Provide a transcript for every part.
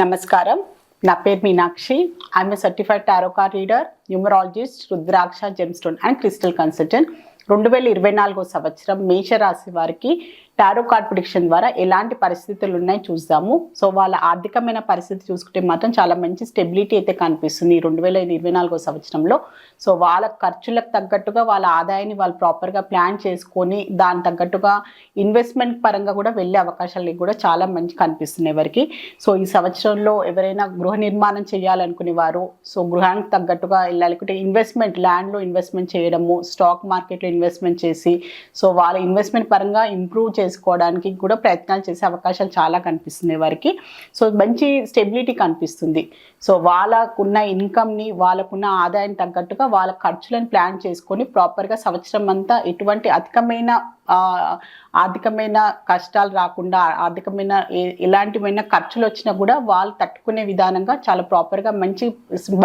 నమస్కారం. నా పేరు Meenakshi. I'm a certified tarot card reader, numerologist, rudraksha, gemstone and crystal consultant. 2024 సంవత్సరం మేషరాశి వారికి టారో కార్డ్ ప్రిడిక్షన్ ద్వారా ఎలాంటి పరిస్థితులు ఉన్నాయి చూద్దాము. సో వాళ్ళ ఆర్థికమైన పరిస్థితి చూసుకుంటే మాత్రం చాలా మంచి స్టెబిలిటీ అయితే కనిపిస్తుంది 2024 సంవత్సరంలో. సో వాళ్ళ ఖర్చులకు తగ్గట్టుగా వాళ్ళ ఆదాయాన్ని వాళ్ళు ప్రాపర్గా ప్లాన్ చేసుకొని దాని తగ్గట్టుగా ఇన్వెస్ట్మెంట్ పరంగా కూడా వెళ్ళే అవకాశాలు కూడా చాలా మంచి కనిపిస్తున్నాయి ఎవరికి. సో ఈ సంవత్సరంలో ఎవరైనా గృహ నిర్మాణం చేయాలనుకునే వారు సో గృహానికి తగ్గట్టుగా వెళ్ళాలంటే ఇన్వెస్ట్మెంట్, ల్యాండ్లో ఇన్వెస్ట్మెంట్ చేయడము, స్టాక్ మార్కెట్లో ఇన్వెస్ట్మెంట్ చేసి సో వాళ్ళ ఇన్వెస్ట్మెంట్ పరంగా ఇంప్రూవ్ చేసుకోవడానికి కూడా ప్రయత్నాలు చేసే అవకాశాలు చాలా కనిపిస్తున్నాయి వారికి. సో మంచి స్టెబిలిటీ కనిపిస్తుంది. సో వాళ్ళకున్న ఇన్కమ్ని, వాళ్ళకున్న ఆదాయాన్ని తగ్గట్టుగా వాళ్ళ ఖర్చులను ప్లాన్ చేసుకొని ప్రాపర్గా సంవత్సరం అంతా ఎటువంటి ఆర్థికమైన కష్టాలు రాకుండా, ఆర్థికమైన ఎలాంటివైనా ఖర్చులు వచ్చినా కూడా వాళ్ళు తట్టుకునే విధానంగా చాలా ప్రాపర్గా మంచి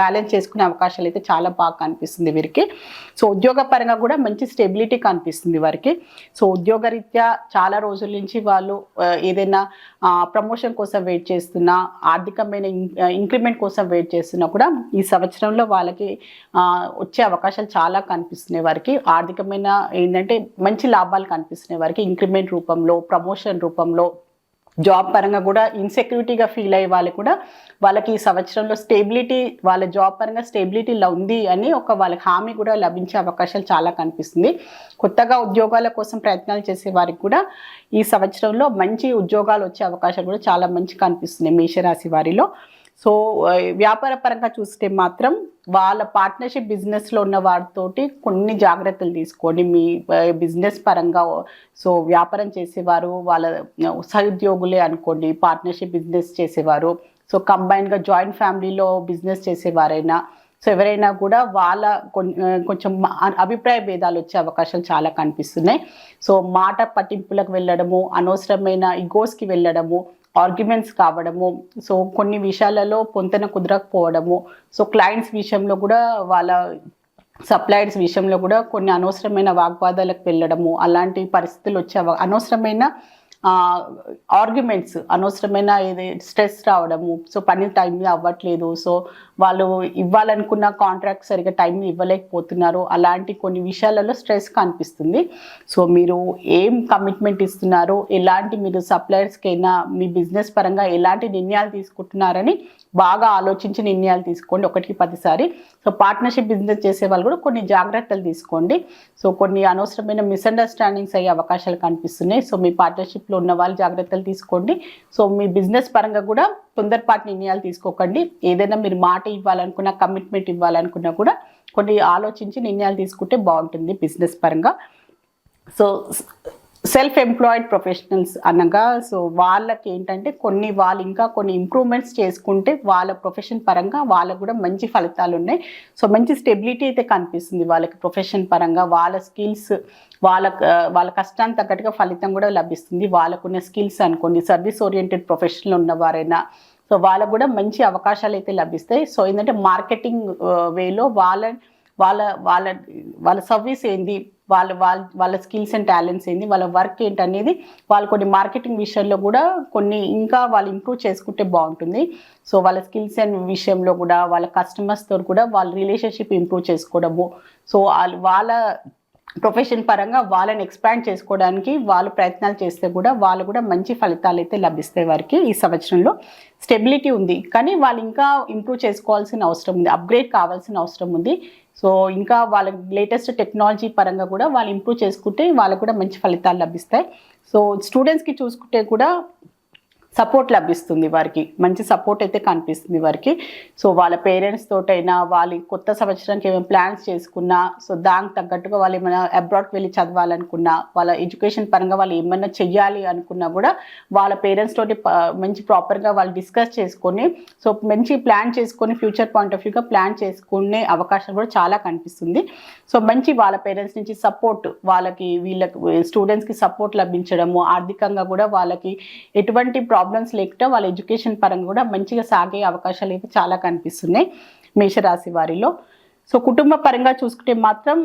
బ్యాలెన్స్ చేసుకునే అవకాశాలు అయితే చాలా బాగా కనిపిస్తుంది వీరికి. సో ఉద్యోగ పరంగా కూడా మంచి స్టెబిలిటీ కనిపిస్తుంది వారికి. సో ఉద్యోగరీత్యా చాలా రోజుల నుంచి వాళ్ళు ఏదైనా ప్రమోషన్ కోసం వెయిట్ చేస్తున్నా, ఆర్థికమైన ఇంక్రిమెంట్ కోసం వెయిట్ చేస్తున్నా కూడా ఈ సంవత్సరంలో వాళ్ళకి వచ్చే అవకాశాలు చాలా కనిపిస్తున్నాయి వారికి. ఆర్థికమైన ఏంటంటే మంచి లాభాలు కనిపిస్తున్నాయి వారికి. ఇంక్రిమెంట్ రూపంలో, ప్రమోషన్ రూపంలో, జాబ్ పరంగా కూడా ఇన్సెక్యూరిటీగా ఫీల్ అయ్యే వాళ్ళు కూడా వాళ్ళకి ఈ సంవత్సరంలో స్టేబిలిటీ, వాళ్ళ జాబ్ పరంగా స్టేబిలిటీ ఉంది అని వాళ్ళకి హామీ కూడా లభించే అవకాశాలు చాలా కనిపిస్తుంది. కొత్తగా ఉద్యోగాల కోసం ప్రయత్నాలు చేసే వారికి కూడా ఈ సంవత్సరంలో మంచి ఉద్యోగాలు వచ్చే అవకాశాలు కూడా చాలా మంచి కనిపిస్తున్నాయి మేషరాశి వారిలో. సో వ్యాపార పరంగా చూస్తే మాత్రం వాళ్ళ పార్ట్నర్షిప్ బిజినెస్లో ఉన్న వారితోటి కొన్ని జాగ్రత్తలు తీసుకోండి. మీ బిజినెస్ పరంగా సో వ్యాపారం చేసేవారు, వాళ్ళ సహోద్యోగులే అనుకోండి, పార్ట్నర్షిప్ బిజినెస్ చేసేవారు, సో కంబైన్గా జాయింట్ ఫ్యామిలీలో బిజినెస్ చేసేవారైనా సో ఎవరైనా కూడా వాళ్ళ కొంచెం అభిప్రాయ భేదాలు వచ్చే అవకాశాలు చాలా కనిపిస్తున్నాయి. సో మాట పట్టింపులకు వెళ్ళడము, అనవసరమైన ఇగోస్కి వెళ్ళడము, ఆర్గ్యుమెంట్స్ కావడము, సో కొన్ని విషయాలలో పొంతన కుదరకపోవడము, సో క్లయింట్స్ విషయంలో కూడా వాళ్ళ సప్లయర్స్ విషయంలో కూడా కొన్ని అనవసరమైన వాగ్వాదాలకు వెళ్ళడము, అలాంటి పరిస్థితులు వచ్చే అనవసరమైన ఆర్గ్యుమెంట్స్, అనవసరమైన ఇది స్ట్రెస్ రావడము, సో పని టైం అవ్వట్లేదు, సో వాళ్ళు ఇవ్వాలనుకున్న కాంట్రాక్ట్ సరిగ్గా టైం ఇవ్వలేకపోతున్నారు, అలాంటి కొన్ని విషయాలలో స్ట్రెస్ కనిపిస్తుంది. సో మీరు ఏం కమిట్మెంట్ ఇస్తున్నారో, ఎలాంటి మీరు సప్లయర్స్కైనా మీ బిజినెస్ పరంగా ఎలాంటి నిర్ణయాలు తీసుకుంటున్నారని బాగా ఆలోచించి నిర్ణయాలు తీసుకోండి 1-10 సారి. సో పార్ట్నర్షిప్ బిజినెస్ చేసే వాళ్ళు కూడా కొన్ని జాగ్రత్తలు తీసుకోండి. సో కొన్ని అనవసరమైన మిస్అండర్స్టాండింగ్స్ అయ్యే అవకాశాలు కనిపిస్తున్నాయి. సో మీ పార్ట్నర్షిప్లో ఉన్న వాళ్ళు జాగ్రత్తలు తీసుకోండి. సో మీ బిజినెస్ పరంగా కూడా తొందరపాటు నిర్ణయాలు తీసుకోకండి. ఏదైనా మీరు మాట ఇవ్వాలనుకున్నా, కమిట్మెంట్ ఇవ్వాలనుకున్నా కూడా కొన్ని ఆలోచించి నిర్ణయాలు తీసుకుంటే బాగుంటుంది బిజినెస్ పరంగా. సో సెల్ఫ్ ఎంప్లాయిడ్ ప్రొఫెషనల్స్ అనగా సో వాళ్ళకి ఏంటంటే వాళ్ళు ఇంకా కొన్ని ఇంప్రూవ్మెంట్స్ చేసుకుంటే వాళ్ళ ప్రొఫెషన్ పరంగా వాళ్ళకు కూడా మంచి ఫలితాలు ఉన్నాయి. సో మంచి స్టెబిలిటీ అయితే కనిపిస్తుంది వాళ్ళకి ప్రొఫెషన్ పరంగా. వాళ్ళ స్కిల్స్, వాళ్ళ కష్టానికి తగ్గట్టుగా ఫలితం కూడా లభిస్తుంది. వాళ్ళకున్న స్కిల్స్ అనుకోండి, సర్వీస్ ఓరియంటెడ్ ప్రొఫెషన్లో ఉన్నవారైనా సో వాళ్ళకు కూడా మంచి అవకాశాలు అయితే లభిస్తాయి. సో ఏంటంటే మార్కెటింగ్ వేలో వాళ్ళ సర్వీస్ ఏంది, వాళ్ళ స్కిల్స్ అండ్ టాలెంట్స్ ఏంది, వాళ్ళ వర్క్ ఏంటి అనేది వాళ్ళు కొన్ని మార్కెటింగ్ విషయంలో కూడా కొన్ని ఇంకా వాళ్ళు ఇంప్రూవ్ చేసుకుంటే బాగుంటుంది. సో వాళ్ళ స్కిల్స్ అండ్ విషయంలో కూడా వాళ్ళ కస్టమర్స్తో కూడా వాళ్ళ రిలేషన్షిప్ ఇంప్రూవ్ చేసుకోవడము, సో వాళ్ళ ప్రొఫెషన్ పరంగా వాళ్ళని ఎక్స్పాండ్ చేసుకోవడానికి వాళ్ళు ప్రయత్నాలు చేస్తే కూడా వాళ్ళు కూడా మంచి ఫలితాలు అయితే లభిస్తాయి వారికి. ఈ సంవత్సరంలో స్టెబిలిటీ ఉంది, కానీ వాళ్ళు ఇంకా ఇంప్రూవ్ చేసుకోవాల్సిన అవసరం ఉంది, అప్గ్రేడ్ కావాల్సిన అవసరం ఉంది. సో ఇంకా వాళ్ళ లేటెస్ట్ టెక్నాలజీ పరంగా కూడా వాళ్ళు ఇంప్రూవ్ చేసుకుంటే వాళ్ళకు కూడా మంచి ఫలితాలు లభిస్తాయి. సో స్టూడెంట్స్కి చూసుకుంటే కూడా సపోర్ట్ లభిస్తుంది వారికి, మంచి సపోర్ట్ అయితే కనిపిస్తుంది వారికి. సో వాళ్ళ పేరెంట్స్ తోటైనా వాళ్ళ కొత్త సంవత్సరానికి ఏమైనా ప్లాన్స్ చేసుకున్నా, సో దానికి తగ్గట్టుగా వాళ్ళు ఏమైనా అబ్రాడ్కి వెళ్ళి చదవాలనుకున్నా, వాళ్ళ ఎడ్యుకేషన్ పరంగా వాళ్ళు ఏమైనా చెయ్యాలి అనుకున్నా కూడా వాళ్ళ పేరెంట్స్ తోటి మంచి ప్రాపర్గా వాళ్ళు డిస్కస్ చేసుకొని సో మంచి ప్లాన్ చేసుకొని ఫ్యూచర్ పాయింట్ ఆఫ్ వ్యూగా ప్లాన్ చేసుకునే అవకాశం కూడా చాలా కనిపిస్తుంది. సో మంచి వాళ్ళ పేరెంట్స్ నుంచి సపోర్ట్, వీళ్ళకి స్టూడెంట్స్కి సపోర్ట్ లభించడము, ఆర్థికంగా కూడా వాళ్ళకి ఎటువంటి ప్రాబ్లమ్స్ లేకుండా వాళ్ళ ఎడ్యుకేషన్ పరంగా కూడా మంచిగా సాగే అవకాశాలు అయితే చాలా కనిపిస్తున్నాయి మేషరాశి వారిలో. సో కుటుంబ పరంగా చూసుకుంటే మాత్రం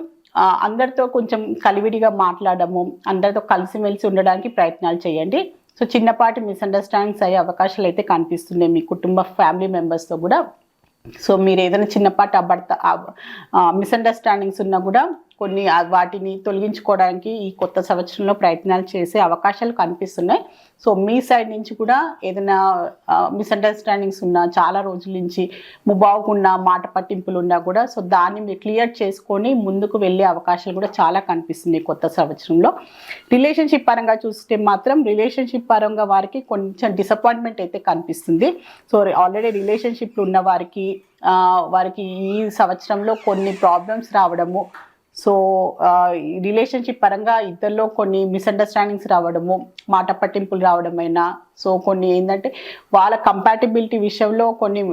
అందరితో కొంచెం కలివిడిగా మాట్లాడము, అందరితో కలిసిమెలిసి ఉండడానికి ప్రయత్నాలు చేయండి. సో చిన్నపాటి మిస్అండర్స్టాండింగ్స్ అయ్యే అవకాశాలు అయితే కనిపిస్తున్నాయి మీ కుటుంబ ఫ్యామిలీ మెంబర్స్తో కూడా. సో మీరు ఏదైనా చిన్నపాటి మిస్అండర్స్టాండింగ్స్ ఉన్నా కూడా కొన్ని వాటిని తొలగించుకోవడానికి ఈ కొత్త సంవత్సరంలో ప్రయత్నాలు చేసే అవకాశాలు కనిపిస్తున్నాయి. సో మీ సైడ్ నుంచి కూడా ఏదైనా మిస్అండర్స్టాండింగ్స్ ఉన్నా, చాలా రోజుల నుంచి ముబావుకున్న మాట పట్టింపులు ఉన్నా కూడా సో దాన్ని మీరు క్లియర్ చేసుకొని ముందుకు వెళ్ళే అవకాశాలు కూడా చాలా కనిపిస్తున్నాయి కొత్త సంవత్సరంలో. రిలేషన్షిప్ పరంగా చూస్తే మాత్రం రిలేషన్షిప్ పరంగా వారికి కొంచెం డిసప్పాయింట్మెంట్ అయితే కనిపిస్తుంది. సో ఆల్రెడీ రిలేషన్షిప్లు ఉన్న వారికి ఈ సంవత్సరంలో కొన్ని ప్రాబ్లమ్స్ రావడము, సో రిలేషన్షిప్ పరంగా ఇద్దరిలో కొన్ని మిస్అండర్స్టాండింగ్స్ రావడము, మాట పట్టింపులు రావడమైనా, సో కొన్ని ఏంటంటే వాళ్ళ కంపాటిబిలిటీ విషయంలో కొన్ని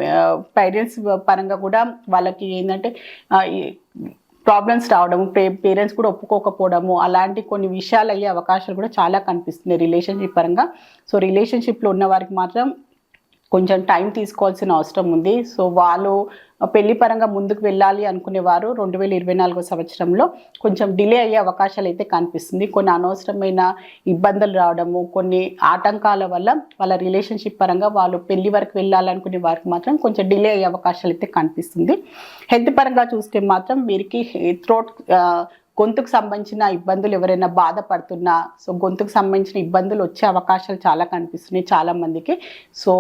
పేరెంట్స్ పరంగా కూడా వాళ్ళకి ఏంటంటే ప్రాబ్లమ్స్ రావడము, పేరెంట్స్ కూడా ఒప్పుకోకపోవడము, అలాంటి కొన్ని విషయాలు అయ్యే అవకాశాలు కూడా చాలా కనిపిస్తున్నాయి రిలేషన్షిప్ పరంగా. సో రిలేషన్షిప్లో ఉన్న వారికి మాత్రం కొంచెం టైం తీసుకోవాల్సిన అవసరం ఉంది. సో వాళ్ళు పెళ్లి పరంగా ముందుకు వెళ్ళాలి అనుకునేవారు 2024 సంవత్సరంలో కొంచెం డిలే అయ్యే అవకాశాలు అయితే కనిపిస్తుంది. కొన్ని అనవసరమైన ఇబ్బందులు రావడము, కొన్ని ఆటంకాల వల్ల వాళ్ళ రిలేషన్షిప్ పరంగా వాళ్ళు పెళ్లి వరకు వెళ్ళాలనుకునే వారికి మాత్రం కొంచెం డిలే అయ్యే అవకాశాలు అయితే కనిపిస్తుంది. హెల్త్ పరంగా చూస్తే మాత్రం వీరికి గొంతుకు సంబంధించిన ఇబ్బందులు ఎవరైనా బాధపడుతున్నా, సో గొంతుకు సంబంధించిన ఇబ్బందులు వచ్చే అవకాశాలు చాలా కనిపిస్తున్నాయి చాలా మందికి. సో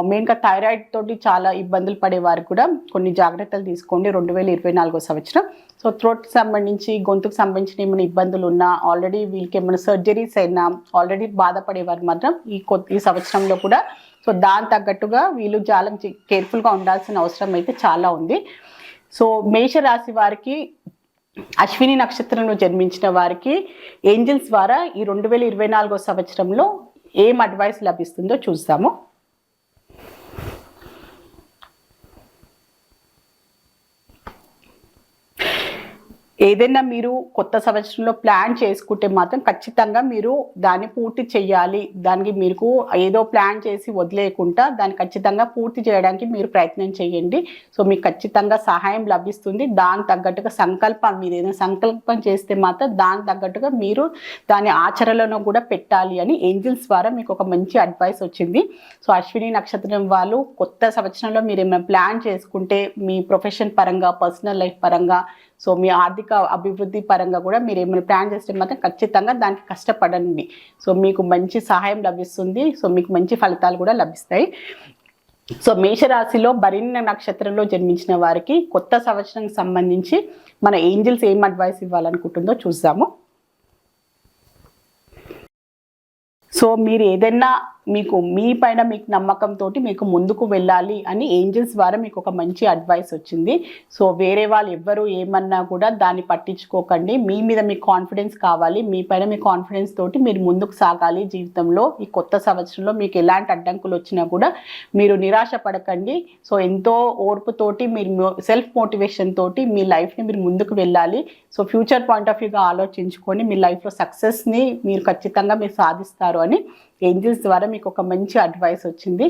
మెయిన్గా థైరాయిడ్ తోటి చాలా ఇబ్బందులు పడే వారికి కూడా కొన్ని జాగ్రత్తలు తీసుకోండి 2024 సంవత్సరం. సో థ్రోట్కి సంబంధించి, గొంతుకు సంబంధించిన ఏమైనా ఇబ్బందులు ఉన్నా, ఆల్రెడీ వీళ్ళకి ఏమైనా సర్జరీస్ అయినా, ఆల్రెడీ బాధపడేవారు మాత్రం ఈ సంవత్సరంలో కూడా సో దాని తగ్గట్టుగా వీళ్ళు చాలా కేర్ఫుల్గా ఉండాల్సిన అవసరం అయితే చాలా ఉంది. సో మేషరాశి వారికి అశ్విని నక్షత్రంలో జన్మించిన వారికి ఏంజల్స్ ద్వారా ఈ 2024 సంవత్సరంలో ఏం అడ్వైస్ లభిస్తుందో చూద్దాము. ఏదైనా మీరు కొత్త సంవత్సరంలో ప్లాన్ చేసుకుంటే మాత్రం ఖచ్చితంగా మీరు దాన్ని పూర్తి చేయాలి. దానికి మీకు ఏదో ప్లాన్ చేసి వదిలేయకుండా దాన్ని ఖచ్చితంగా పూర్తి చేయడానికి మీరు ప్రయత్నం చేయండి. సో మీకు ఖచ్చితంగా సహాయం లభిస్తుంది. దానికి తగ్గట్టుగా మీరు ఏదైనా సంకల్పం చేస్తే మాత్రం దానికి తగ్గట్టుగా మీరు దాని ఆచరణలో కూడా పెట్టాలి అని ఏంజల్స్ ద్వారా మీకు ఒక మంచి అడ్వైస్ వచ్చింది. సో అశ్విని నక్షత్రం వాళ్ళు కొత్త సంవత్సరంలో మీరు ఏమైనా ప్లాన్ చేసుకుంటే మీ ప్రొఫెషన్ పరంగా, పర్సనల్ లైఫ్ పరంగా, సో మీ ఆర్థిక అభివృద్ధి పరంగా కూడా మీరు ఏమైనా ప్లాన్ చేస్తే మాత్రం ఖచ్చితంగా దానికి కష్టపడండి. సో మీకు మంచి సహాయం లభిస్తుంది. సో మీకు మంచి ఫలితాలు కూడా లభిస్తాయి. సో మేషరాశిలో భరణి నక్షత్రంలో జన్మించిన వారికి కొత్త సంవత్సరానికి సంబంధించి మన ఏంజల్స్ ఏం అడ్వైస్ ఇవ్వాలనుకుంటుందో చూద్దాము. సో మీరు ఏదైనా మీ పైన మీకు నమ్మకంతో మీకు ముందుకు వెళ్ళాలి అని ఏంజల్స్ ద్వారా మీకు ఒక మంచి అడ్వైస్ వచ్చింది. సో వేరే వాళ్ళు ఎవ్వరు ఏమన్నా కూడా దాన్ని పట్టించుకోకండి. మీ మీద మీకు కాన్ఫిడెన్స్ కావాలి. మీ పైన మీ కాన్ఫిడెన్స్ తోటి మీరు ముందుకు సాగాలి జీవితంలో. ఈ కొత్త సంవత్సరంలో మీకు ఎలాంటి అడ్డంకులు వచ్చినా కూడా మీరు నిరాశ పడకండి. సో ఎంతో ఓర్పుతోటి మీరు సెల్ఫ్ మోటివేషన్ తోటి మీ లైఫ్ని మీరు ముందుకు వెళ్ళాలి. సో ఫ్యూచర్ పాయింట్ ఆఫ్ వ్యూగా ఆలోచించుకొని మీ లైఫ్లో సక్సెస్ని మీరు ఖచ్చితంగా మీరు సాధిస్తారు అని ఏంజల్స్ ద్వారా మీకు ఒక మంచి అడ్వైస్ వచ్చింది.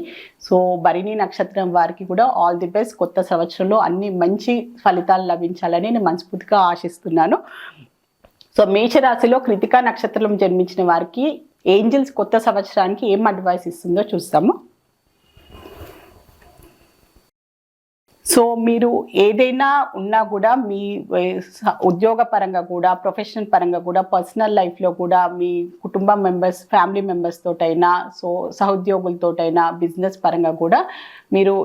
సో భరణి నక్షత్రం వారికి కూడా ఆల్ ది బెస్ట్. కొత్త సంవత్సరంలో అన్ని మంచి ఫలితాలు లభించాలని నేను మనస్ఫూర్తిగా ఆశిస్తున్నాను. సో మేషరాశిలో కృతికా నక్షత్రం జన్మించిన వారికి ఏంజల్స్ కొత్త సంవత్సరానికి ఏం అడ్వైస్ ఇస్తుందో చూస్తాము. సో మీరు ఏదైనా ఉన్నా కూడా మీ ఉద్యోగ పరంగా కూడా, ప్రొఫెషనల్ పరంగా కూడా, పర్సనల్ లైఫ్లో కూడా మీ కుటుంబ మెంబర్స్, ఫ్యామిలీ మెంబర్స్ తోటైనా, సో సహోద్యోగులతోటైనా, బిజినెస్ పరంగా కూడా మీరు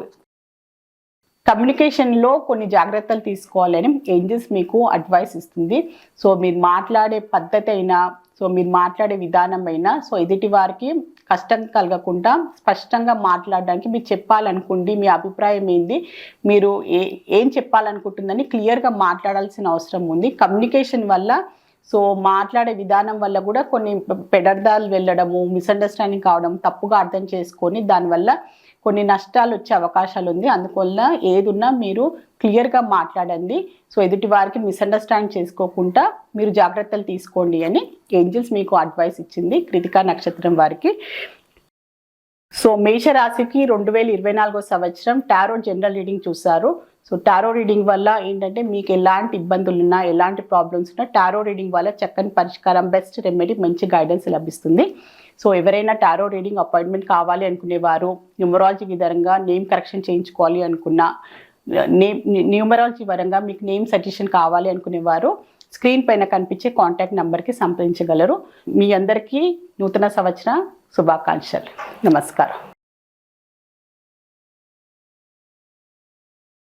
కమ్యూనికేషన్లో కొన్ని జాగ్రత్తలు తీసుకోవాలని ఏంజల్స్ మీకు అడ్వైస్ ఇస్తుంది. సో మీరు మాట్లాడే పద్ధతి అయినా, సో మీరు మాట్లాడే విధానం అయినా, సో ఎదుటి వారికి కష్టం కలగకుండా స్పష్టంగా మాట్లాడడానికి మీరు చెప్పాలనుకోండి. మీ అభిప్రాయం ఏంది, మీరు ఏం చెప్పాలనుకుంటుందని క్లియర్గా మాట్లాడాల్సిన అవసరం ఉంది. కమ్యూనికేషన్ వల్ల, సో మాట్లాడే విధానం వల్ల కూడా కొన్ని పెడర్థాలు వెళ్ళడము, మిస్అండర్స్టాండింగ్ కావడం, తప్పుగా అర్థం చేసుకొని దానివల్ల కొన్ని నష్టాలు వచ్చే అవకాశాలు ఉంది. అందువల్ల ఏదున్నా మీరు క్లియర్గా మాట్లాడండి. సో ఎదుటి వారికి మిస్అండర్స్టాండ్ చేసుకోకుండా మీరు జాగ్రత్తలు తీసుకోండి అని ఏంజల్స్ మీకు అడ్వైస్ ఇచ్చింది కృతికా నక్షత్రం వారికి. సో మేషరాశికి 2024 సంవత్సరం టారో జనరల్ రీడింగ్ చూసారు. సో టారో రీడింగ్ వల్ల ఏంటంటే మీకు ఎలాంటి ఇబ్బందులు ఉన్నా, ఎలాంటి ప్రాబ్లమ్స్ ఉన్నా టారో రీడింగ్ వల్ల చక్కని పరిష్కారం, బెస్ట్ రెమెడీ, మంచి గైడెన్స్ లభిస్తుంది. సో ఎవరైనా టారో రీడింగ్ అపాయింట్మెంట్ కావాలి అనుకునేవారు, న్యూమరాలజీ విధంగా నేమ్ కరెక్షన్ చేయించుకోవాలి అనుకున్నా, న్యూమరాలజీ పరంగా మీకు నేమ్ సజెషన్ కావాలి అనుకునేవారు స్క్రీన్ పైన కనిపించే కాంటాక్ట్ నెంబర్కి సంప్రదించగలరు. మీ అందరికీ నూతన సంవత్సర శుభాకాంక్షలు. నమస్కారం.